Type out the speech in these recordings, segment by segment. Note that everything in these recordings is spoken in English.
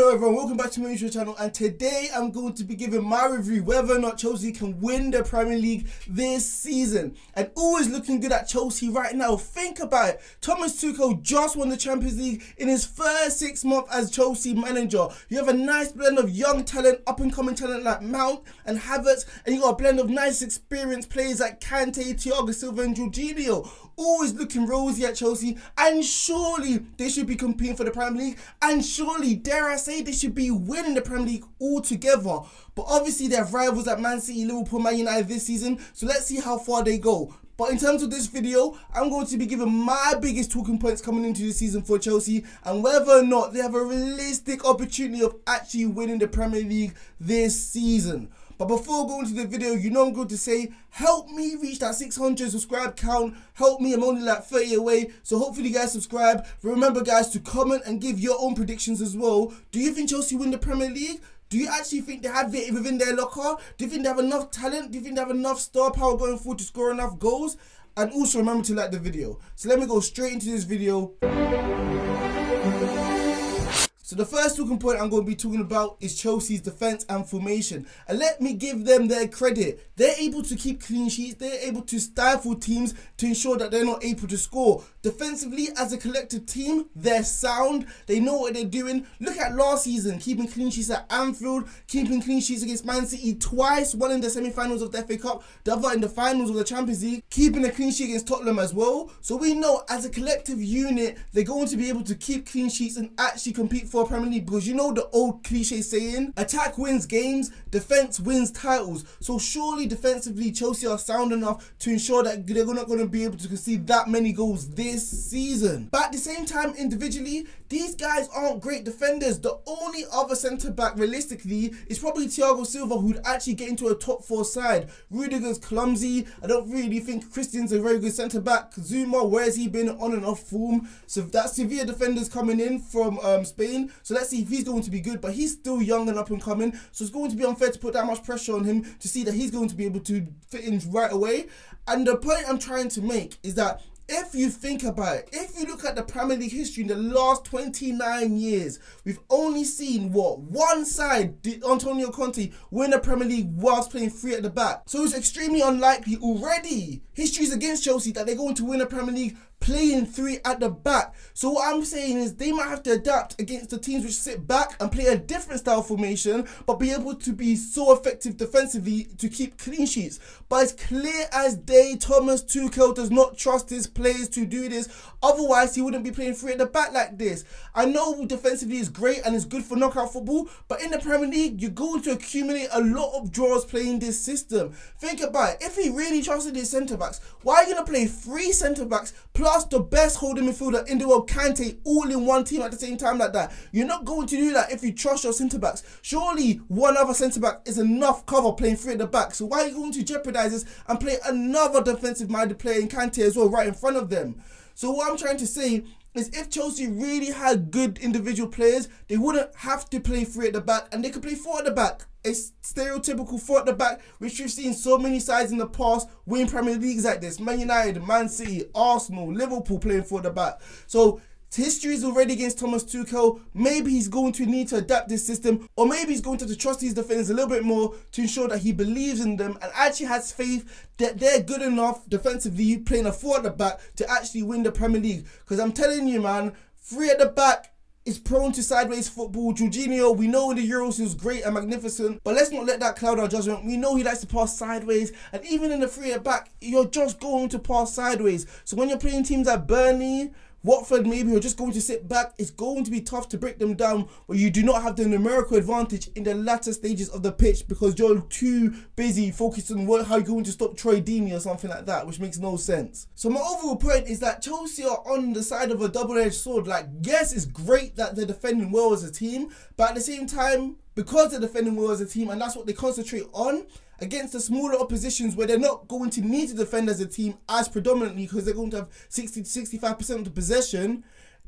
Hello everyone, welcome back to my YouTube channel, and today I'm going to be giving my review whether or not Chelsea can win the Premier League this season. And always looking good at Chelsea right now. Think about it, Thomas Tuchel just won the Champions League in his first 6 months as Chelsea manager. You have a nice blend of young talent, up and coming talent like Mount and Havertz, and you got a blend of nice experienced players like Kante, Thiago Silva and Jorginho. Always looking rosy at Chelsea, and surely they should be competing for the Premier League, and surely, dare I say, they should be winning the Premier League altogether. But obviously they have rivals like Man City, Liverpool, Man United this season, so let's see how far they go. But in terms of this video, I'm going to be giving my biggest talking points coming into the season for Chelsea, and whether or not they have a realistic opportunity of actually winning the Premier League this season. But before going into the video, you know I'm going to say, help me reach that 600 subscribe count. Help me, I'm only like 30 away. So hopefully you guys subscribe. But remember guys to comment and give your own predictions as well. Do you think Chelsea win the Premier League? Do you actually think they have it within their locker? Do you think they have enough talent? Do you think they have enough star power going forward to score enough goals? And also remember to like the video. So let me go straight into this video. So the first talking point I'm going to be talking about is Chelsea's defence and formation. And let me give them their credit. They're able to keep clean sheets. They're able to stifle teams to ensure that they're not able to score. Defensively, as a collective team, they're sound. They know what they're doing. Look at last season, keeping clean sheets at Anfield, keeping clean sheets against Man City twice, one in the semi-finals of the FA Cup, the other in the finals of the Champions League, keeping a clean sheet against Tottenham as well. So we know as a collective unit, they're going to be able to keep clean sheets and actually compete for a Premier League, because you know the old cliche saying, attack wins games, defense wins titles. So surely defensively Chelsea are sound enough to ensure that they're not going to be able to concede that many goals this season. But at the same time, individually, these guys aren't great defenders. The only other centre back realistically is probably Thiago Silva, who'd actually get into a top 4 side. Rudiger's clumsy. I don't really think Christian's a very good centre back. Zuma, where's he been on and off form? So that's severe defenders coming in from Spain. So let's see if he's going to be good, but he's still young and up and coming, so it's going to be unfair to put that much pressure on him to see that he's going to be able to fit in right away. And the point I'm trying to make is that if you think about it, if you look at the Premier League history in the last 29 years, we've only seen, one side, Antonio Conte, win the Premier League whilst playing 3 at the back. So it's extremely unlikely already. History's against Chelsea that they're going to win a Premier League playing 3 at the back. So what I'm saying is they might have to adapt against the teams which sit back and play a different style formation, but be able to be so effective defensively to keep clean sheets. But it's clear as day Thomas Tuchel does not trust his players to do this. Otherwise he wouldn't be playing 3 at the back like this. I know defensively is great and is good for knockout football, but in the Premier League you're going to accumulate a lot of draws playing this system. Think about it, if he really trusted his centre backs, why are you going to play 3 centre backs plus the best holding midfielder in the world, Kante, all in one team at the same time like that? You're not going to do that if you trust your centre backs. Surely one other centre back is enough cover playing 3 at the back. So why are you going to jeopardise this and play another defensive minded player in Kante as well right in front of them? So what I'm trying to say is if Chelsea really had good individual players, they wouldn't have to play 3 at the back, and they could play 4 at the back. A stereotypical 4 at the back, which we've seen so many sides in the past win Premier Leagues like this. Man United, Man City, Arsenal, Liverpool playing 4 at the back. So history is already against Thomas Tuchel. Maybe he's going to need to adapt this system, or maybe he's going to have to trust his defenders a little bit more to ensure that he believes in them and actually has faith that they're good enough defensively playing a 4 at the back to actually win the Premier League. Because I'm telling you, man, 3 at the back is prone to sideways football. Jorginho, we know in the Euros he was great and magnificent, but let's not let that cloud our judgment. We know he likes to pass sideways, and even in the 3 at back, you're just going to pass sideways. So when you're playing teams like Burnley, Watford, maybe you're just going to sit back, it's going to be tough to break them down, where you do not have the numerical advantage in the latter stages of the pitch because you're too busy focused on how you're going to stop Troy Deeney or something like that, which makes no sense. So my overall point is that Chelsea are on the side of a double-edged sword. Like, yes, it's great that they're defending well as a team, but at the same time, because they're defending well as a team and that's what they concentrate on, against the smaller oppositions where they're not going to need to defend as a team as predominantly because they're going to have 60 to 65% of the possession,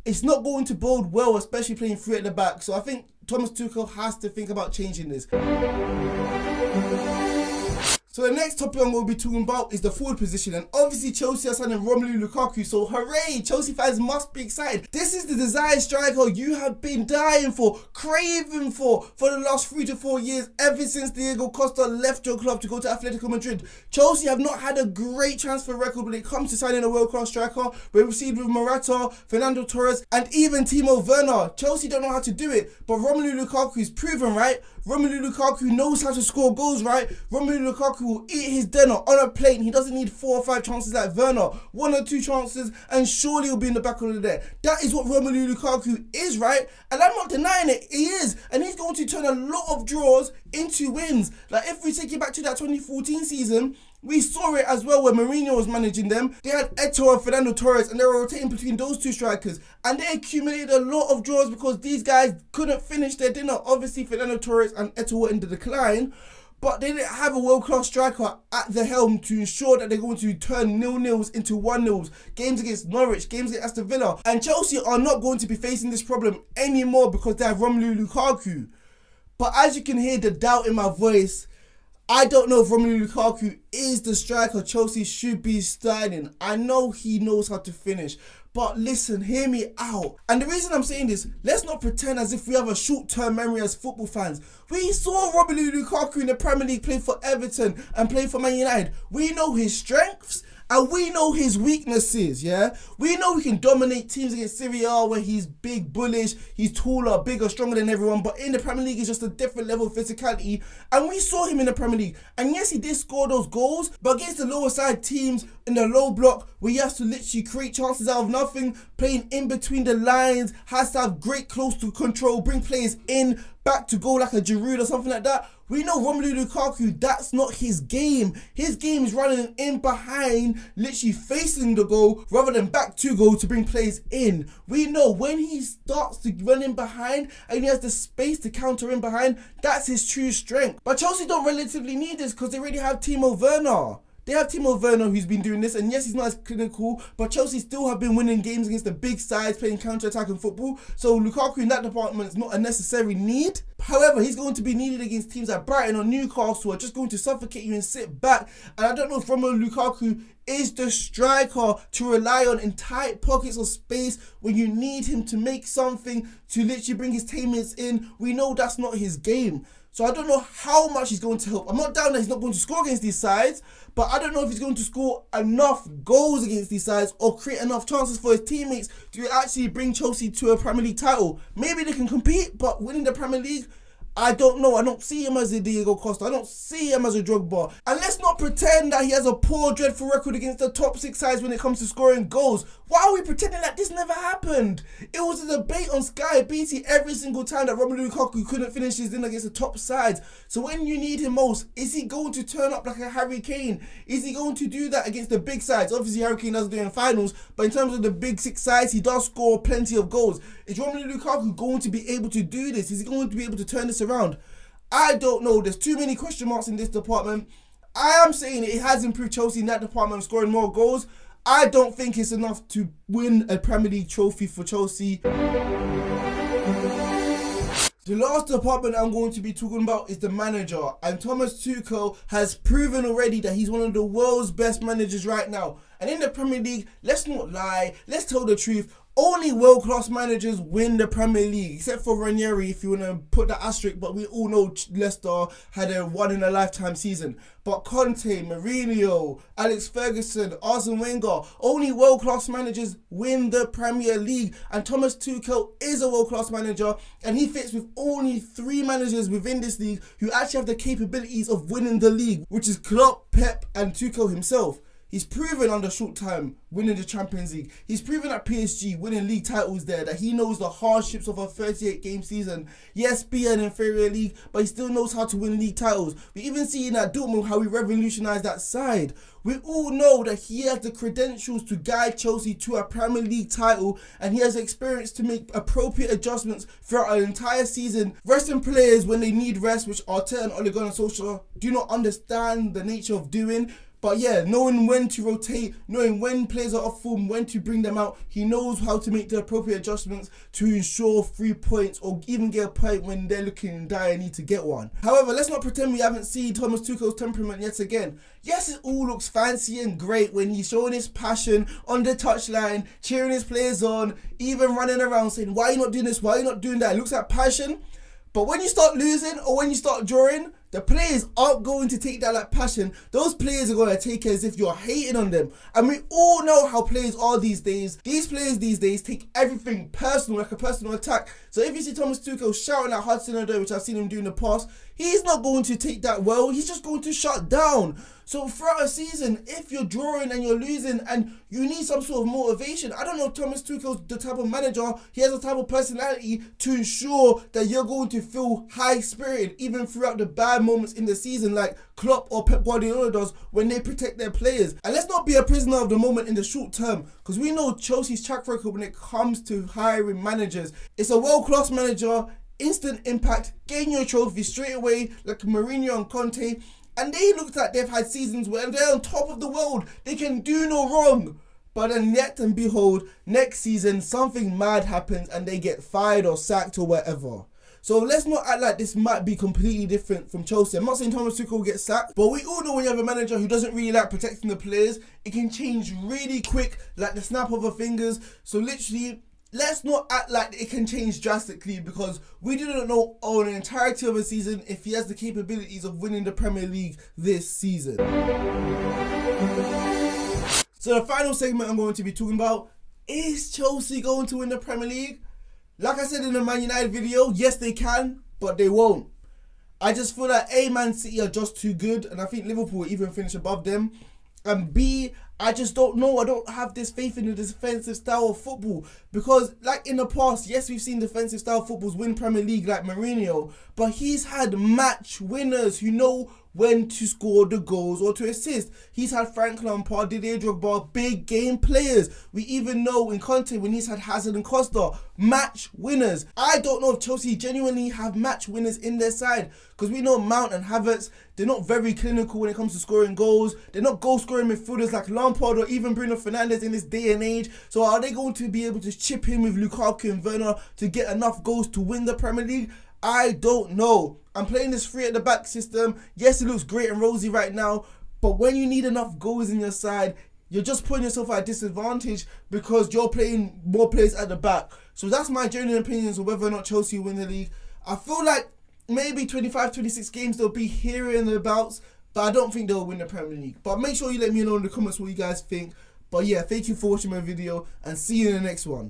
it's not going to bode well, especially playing 3 at the back. So I think Thomas Tuchel has to think about changing this. So So the next topic I'm going to be talking about is the forward position, and obviously Chelsea are signing Romelu Lukaku, so hooray, Chelsea fans must be excited. This is the desired striker you have been dying for, craving for the last 3 to 4 years, ever since Thiago Costa left your club to go to Atletico Madrid. Chelsea have not had a great transfer record when it comes to signing a world-class striker. We've received with Morata, Fernando Torres, and even Timo Werner. Chelsea don't know how to do it, but Romelu Lukaku is proven, right? Romelu Lukaku knows how to score goals, right? Romelu Lukaku will eat his dinner on a plate. He doesn't need 4 or 5 chances like Werner. 1 or 2 chances and surely he'll be in the back of the net. That is what Romelu Lukaku is, right? And I'm not denying it. He is. And he's going to turn a lot of draws into wins. Like if we take it back to that 2014 season, we saw it as well when Mourinho was managing them. They had Eto'o and Fernando Torres, and they were rotating between those 2 strikers. And they accumulated a lot of draws because these guys couldn't finish their dinner. Obviously, Fernando Torres and Eto'o were in the decline, but they didn't have a world-class striker at the helm to ensure that they're going to turn 0-0s into 1-0s. Games against Norwich, games against Aston Villa. And Chelsea are not going to be facing this problem anymore because they have Romelu Lukaku. But as you can hear the doubt in my voice, I don't know if Romelu Lukaku is the striker Chelsea should be starting. I know he knows how to finish, but listen, hear me out. And the reason I'm saying this, let's not pretend as if we have a short-term memory as football fans. We saw Romelu Lukaku in the Premier League play for Everton and play for Man United. We know his strengths and we know his weaknesses, yeah? We know he can dominate teams against Serie A where he's big, bullish, he's taller, bigger, stronger than everyone, but in the Premier League, it's just a different level of physicality, and we saw him in the Premier League. And yes, he did score those goals, but against the lower side teams in the low block, where he has to literally create chances out of nothing, playing in between the lines, has to have great close to control, bring players in, back to goal like a Giroud or something like that. We know Romelu Lukaku, that's not his game. His game is running in behind, literally facing the goal rather than back to goal to bring players in. We know when he starts to run in behind and he has the space to counter in behind, that's his true strength. But Chelsea don't relatively need this because they already have Timo Werner. They have Timo Werner who's been doing this, and yes, he's not as clinical, but Chelsea still have been winning games against the big sides, playing counter-attacking football. So Lukaku in that department is not a necessary need. However, he's going to be needed against teams like Brighton or Newcastle who are just going to suffocate you and sit back. And I don't know if Romelu Lukaku is the striker to rely on in tight pockets of space when you need him to make something, to literally bring his teammates in. We know that's not his game. So I don't know how much he's going to help. I'm not down that he's not going to score against these sides, but I don't know if he's going to score enough goals against these sides or create enough chances for his teammates to actually bring Chelsea to a Premier League title. Maybe they can compete, but winning the Premier League, I don't know. I don't see him as a Diego Costa. I don't see him as a Drogba. And let's not pretend that he has a poor, dreadful record against the top 6 sides when it comes to scoring goals. Why are we pretending that this never happened? It was a debate on Sky BT every single time that Romelu Lukaku couldn't finish his dinner against the top sides. So when you need him most, is he going to turn up like a Harry Kane? Is he going to do that against the big sides? Obviously, Harry Kane doesn't do it in finals, but in terms of the big 6 sides, he does score plenty of goals. Is Romelu Lukaku going to be able to do this? Is he going to be able to turn this around? I don't know. There's too many question marks in this department. I am saying it has improved Chelsea in that department, scoring more goals. I don't think it's enough to win a Premier League trophy for Chelsea. The last department I'm going to be talking about is the manager. And Thomas Tuchel has proven already that he's one of the world's best managers right now. And in the Premier League, let's not lie, let's tell the truth. Only world-class managers win the Premier League, except for Ranieri, if you want to put the asterisk, but we all know Leicester had a one-in-a-lifetime season. But Conte, Mourinho, Alex Ferguson, Arsene Wenger, only world-class managers win the Premier League. And Thomas Tuchel is a world-class manager, and he fits with only 3 managers within this league who actually have the capabilities of winning the league, which is Klopp, Pep, and Tuchel himself. He's proven under short time winning the Champions League. He's proven at PSG winning league titles there that he knows the hardships of a 38-game season. Yes, be an inferior league, but he still knows how to win league titles. We even see in that Dortmund how he revolutionized that side. We all know that he has the credentials to guide Chelsea to a Premier League title, and he has experience to make appropriate adjustments throughout an entire season, resting players when they need rest, which Arteta and Ole Gunnar Solskjaer do not understand the nature of doing. But yeah, knowing when to rotate, knowing when players are off form, when to bring them out, he knows how to make the appropriate adjustments to ensure 3 points or even get a point when they're looking in dire need to get one. However, let's not pretend we haven't seen Thomas Tuchel's temperament yet again. Yes, it all looks fancy and great when he's showing his passion on the touchline, cheering his players on, even running around saying, why are you not doing this, why are you not doing that? It looks like passion. But when you start losing or when you start drawing, the players aren't going to take that like passion. Those players are going to take it as if you're hating on them. And we all know how players are these days. These players these days take everything personal, like a personal attack. So if you see Thomas Tuchel shouting at Hudson-Odoi, which I've seen him do in the past, he's not going to take that well. He's just going to shut down. So throughout a season, if you're drawing and you're losing and you need some sort of motivation, I don't know, Thomas Tuchel's the type of manager, he has a type of personality to ensure that you're going to feel high-spirited even throughout the bad moments in the season like Klopp or Pep Guardiola does when they protect their players. And let's not be a prisoner of the moment in the short term, because we know Chelsea's track record when it comes to hiring managers. It's a world-class manager, instant impact, getting your trophy straight away like Mourinho and Conte. And they looked like they've had seasons where they're on top of the world. They can do no wrong. But then yet and behold, next season, something mad happens and they get fired or sacked or whatever. So let's not act like this might be completely different from Chelsea. I'm not saying Thomas Tuchel will get sacked, but we all know when you have a manager who doesn't really like protecting the players, it can change really quick, like the snap of her fingers. So literally, let's not act like it can change drastically, because we didn't know on the entirety of a season if he has the capabilities of winning the Premier League this season. So the final segment I'm going to be talking about is Chelsea going to win the Premier League? Like I said in the Man United video, yes they can, but they won't. I just feel like A, Man City are just too good, and I think Liverpool will even finish above them. And B, I just don't know. I don't have this faith in the defensive style of football, because like in the past, yes, we've seen defensive style footballs win Premier League like Mourinho, but he's had match winners who know when to score the goals or to assist. He's had Frank Lampard, Didier Drogba, big game players. We even know in Conte when he's had Hazard and Costa, match winners. I don't know if Chelsea genuinely have match winners in their side, because we know Mount and Havertz, they're not very clinical when it comes to scoring goals. They're not goal-scoring midfielders like Lampard or even Bruno Fernandes in this day and age. So are they going to be able to chip in with Lukaku and Werner to get enough goals to win the Premier League? I don't know. I'm playing this 3 at the back system. Yes, it looks great and rosy right now, but when you need enough goals in your side, you're just putting yourself at a disadvantage because you're playing more players at the back. So that's my genuine opinions of whether or not Chelsea will win the league. I feel like maybe 25, 26 games they'll be here and thereabouts, but I don't think they'll win the Premier League. But make sure you let me know in the comments what you guys think. But yeah, thank you for watching my video and see you in the next one.